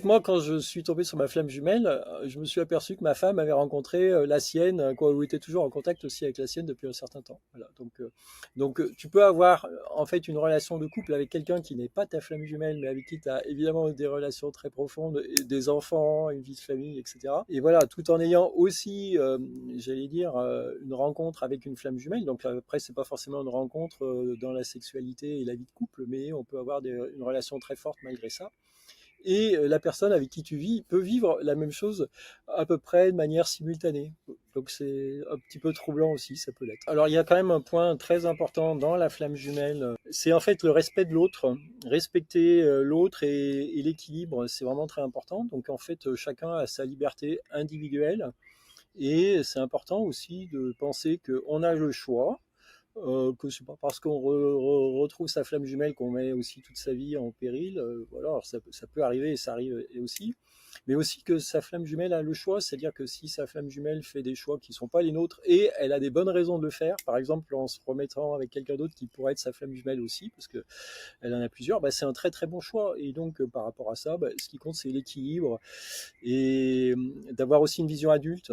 Moi, quand je suis tombé sur ma flamme jumelle, je me suis aperçu que ma femme avait rencontré la sienne, quoi, ou était toujours en contact aussi avec la sienne depuis un certain temps. Voilà. Donc, tu peux avoir en fait une relation de couple avec quelqu'un qui n'est pas ta flamme jumelle, mais avec qui tu as évidemment des relations très profondes, et des enfants, une vie de famille, etc. Et voilà, tout en ayant aussi, j'allais dire, une rencontre avec une flamme jumelle. Donc après, c'est pas forcément une rencontre dans la sexualité et la vie de couple, mais on peut avoir une relation très forte malgré ça. Et la personne avec qui tu vis peut vivre la même chose à peu près de manière simultanée. Donc c'est un petit peu troublant aussi, ça peut l'être. Alors il y a quand même un point très important dans la flamme jumelle, c'est en fait le respect de l'autre, respecter l'autre et l'équilibre, c'est vraiment très important. Donc en fait chacun a sa liberté individuelle et c'est important aussi de penser qu'on a le choix, que c'est pas parce qu'on retrouve sa flamme jumelle qu'on met aussi toute sa vie en péril. Voilà, alors ça peut arriver et ça arrive et aussi, mais aussi que sa flamme jumelle a le choix, c'est-à-dire que si sa flamme jumelle fait des choix qui sont pas les nôtres et elle a des bonnes raisons de le faire, par exemple en se remettant avec quelqu'un d'autre qui pourrait être sa flamme jumelle aussi, parce que elle en a plusieurs, bah, c'est un très très bon choix. Et donc par rapport à ça, bah, ce qui compte c'est l'équilibre et d'avoir aussi une vision adulte.